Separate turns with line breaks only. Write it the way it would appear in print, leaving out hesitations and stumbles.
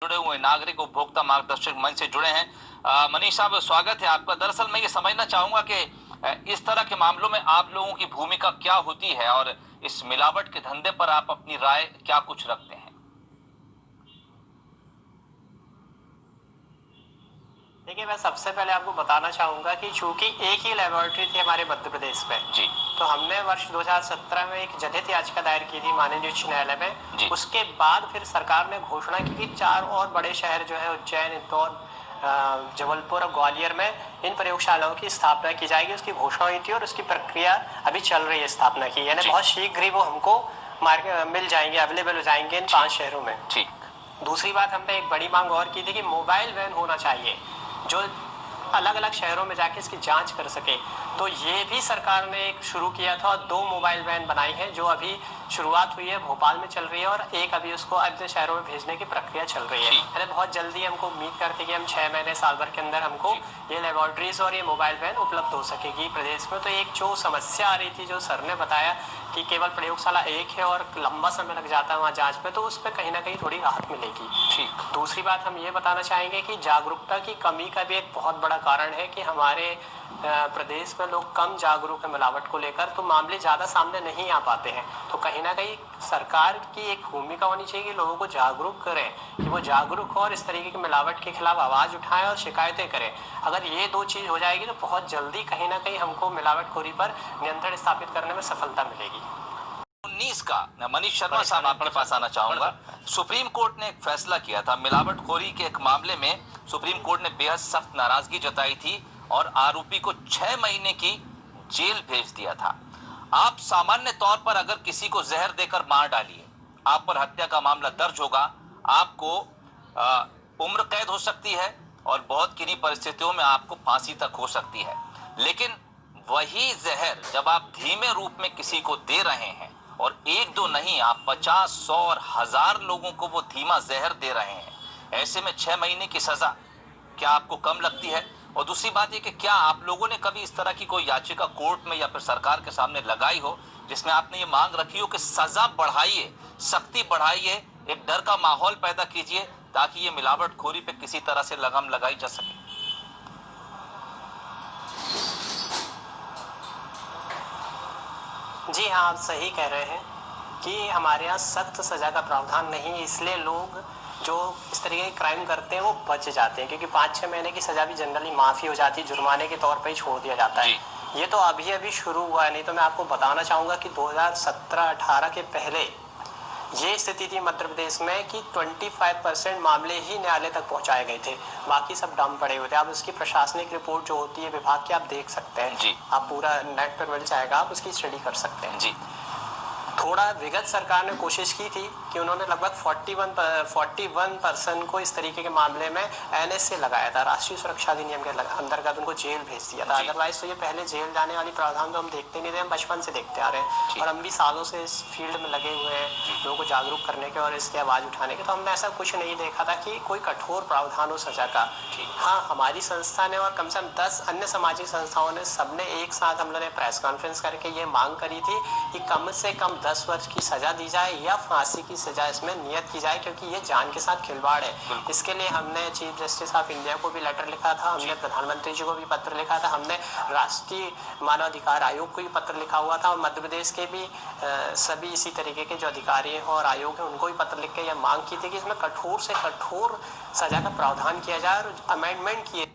जुड़े हुए नागरिक उपभोक्ता मार्गदर्शक मंच से जुड़े हैं। मनीष साहब, स्वागत है आपका। दरअसल मैं ये समझना चाहूंगा कि इस तरह के मामलों में आप लोगों की भूमिका क्या होती है और इस मिलावट के धंधे पर आप अपनी राय क्या कुछ रखते हैं?
देखिए, मैं सबसे पहले आपको बताना चाहूँगा कि चूंकि एक ही लेबोरेटरी थी हमारे मध्य प्रदेश में
जी।
तो हमने वर्ष 2017 में एक जनहित याचिका दायर की थी माननीय उच्च न्यायालय में। उसके बाद फिर सरकार ने घोषणा की कि 4 और बड़े शहर जो है उज्जैन, इंदौर, जबलपुर और ग्वालियर में इन प्रयोगशालाओं की स्थापना की जाएगी। उसकी घोषणा हुई थी और उसकी प्रक्रिया अभी चल रही है स्थापना की, यानी बहुत शीघ्र ही वो हमको मिल जाएंगे, अवेलेबल हो जाएंगे इन 5 शहरों में। दूसरी बात, हमने एक बड़ी मांग और की थी कि मोबाइल वैन होना चाहिए जो अलग अलग शहरों में जाके इसकी जांच कर सके। तो ये भी सरकार ने एक शुरू किया था और 2 मोबाइल वैन बनाई है जो अभी शुरुआत हुई है, भोपाल में चल रही है, और एक अभी उसको अन्य शहरों में भेजने की प्रक्रिया चल रही है। यानी बहुत जल्दी हमको उम्मीद करते हैं कि हम 6 महीने साल भर के अंदर हमको ये लेबोरेटरीज और ये मोबाइल वैन उपलब्ध हो सकेगी प्रदेश में। तो एक जो समस्या आ रही थी, जो सर ने बताया कि केवल प्रयोगशाला एक है और लंबा समय लग जाता है वहाँ जांच में, तो उस पर कहीं ना कहीं थोड़ी राहत मिलेगी। ठीक। दूसरी बात हम ये बताना चाहेंगे कि जागरूकता की कमी का भी एक बहुत बड़ा कारण है कि हमारे प्रदेश में लोग कम जागरूक है मिलावट को लेकर, तो मामले ज़्यादा सामने नहीं आ पाते हैं। तो कहीं ना कहीं सरकार की एक भूमिका होनी चाहिए कि लोगों को जागरूक करें, कि वो जागरूक और इस तरीके की मिलावट के खिलाफ आवाज़ उठाएं और शिकायतें करें। अगर ये 2 चीज़ हो जाएगी तो बहुत जल्दी कहीं ना कहीं हमको मिलावटखोरी पर नियंत्रण स्थापित करने में सफलता मिलेगी।
19 का मनीष शर्मा साहब आपके पास आना चाहूंगा। सुप्रीम कोर्ट ने एक फैसला किया था मिलावटखोरी के एक मामले में। सुप्रीम कोर्ट ने बेहद सख्त नाराजगी जताई थी और आरोपी को 6 महीने की जेल भेज दिया था। आप सामान्य तौर पर अगर किसी को जहर देकर मार डालिए, आप पर हत्या का मामला दर्ज होगा, आपको उम्र कैद हो सकती है और बहुत किन्हीं परिस्थितियों में आपको फांसी तक हो सकती है। लेकिन वही जहर जब आप धीमे रूप में किसी को दे रहे हैं, और 1-2 नहीं, आप 50, 100 और 1000 लोगों को वो धीमा जहर दे रहे हैं, ऐसे में 6 महीने की सजा क्या आपको कम लगती है? और दूसरी बात ये कि क्या आप लोगों ने कभी इस तरह की कोई याचिका कोर्ट में या फिर सरकार के सामने लगाई हो जिसमें आपने ये मांग रखी हो कि सजा बढ़ाइए, सख्ती बढ़ाइए, एक डर का माहौल पैदा कीजिए ताकि ये मिलावटखोरी पे किसी तरह से लगाम लगाई जा सके?
जी हाँ, आप सही कह रहे हैं कि हमारे यहाँ सख्त सजा का प्रावधान नहीं है, इसलिए लोग जो इस तरीके के क्राइम करते हैं वो बच जाते हैं, क्योंकि 5-6 महीने की सजा भी जनरली माफ़ी हो जाती है, जुर्माने के तौर पर ही छोड़ दिया जाता है। ये तो अभी अभी शुरू हुआ है, नहीं तो मैं आपको बताना चाहूँगा कि 2017-18 के पहले ये स्थिति थी मध्य प्रदेश में कि 25% मामले ही न्यायालय तक पहुंचाए गए थे, बाकी सब डम पड़े हुए थे। आप उसकी प्रशासनिक रिपोर्ट जो होती है विभाग की, आप देख सकते हैं जी। आप पूरा नेट पर मिल जाएगा, आप उसकी स्टडी कर सकते हैं जी। थोड़ा विगत सरकार ने कोशिश की थी कि उन्होंने लगभग 41% को इस तरीके के मामले में NSA लगाया था, राष्ट्रीय सुरक्षा अधिनियम के अंतर्गत उनको जेल भेज दिया था। अदरवाइज तो ये पहले जेल जाने वाली प्रावधान तो हम देखते नहीं थे, हम बचपन से देखते आ रहे हैं और हम भी सालों से इस फील्ड में लगे हुए हैं लोगों को जागरूक करने के और इसकी आवाज़ उठाने के। तो हमने ऐसा कुछ नहीं देखा था कि कोई कठोर प्रावधान हो सजा का। हाँ, हमारी संस्था ने और कम से कम 10 अन्य सामाजिक संस्थाओं ने, सबने एक साथ हम लोगों ने प्रेस कॉन्फ्रेंस करके ये मांग करी थी कि कम से कम 10 वर्ष की सजा दी जाए या फांसी की सजा इसमें नियत की जाए, क्योंकि ये जान के साथ खिलवाड़ है। इसके लिए हमने चीफ जस्टिस ऑफ इंडिया को भी लेटर लिखा था, हमने प्रधानमंत्री जी को भी पत्र लिखा था, हमने राष्ट्रीय मानवाधिकार आयोग को भी पत्र लिखा हुआ था और मध्य प्रदेश के भी सभी इसी तरीके के जो अधिकारी हैं और आयोग हैं उनको भी पत्र लिख के यह मांग की थी कि इसमें कठोर से कठोर सजा का प्रावधान किया जाए और अमेंडमेंट किए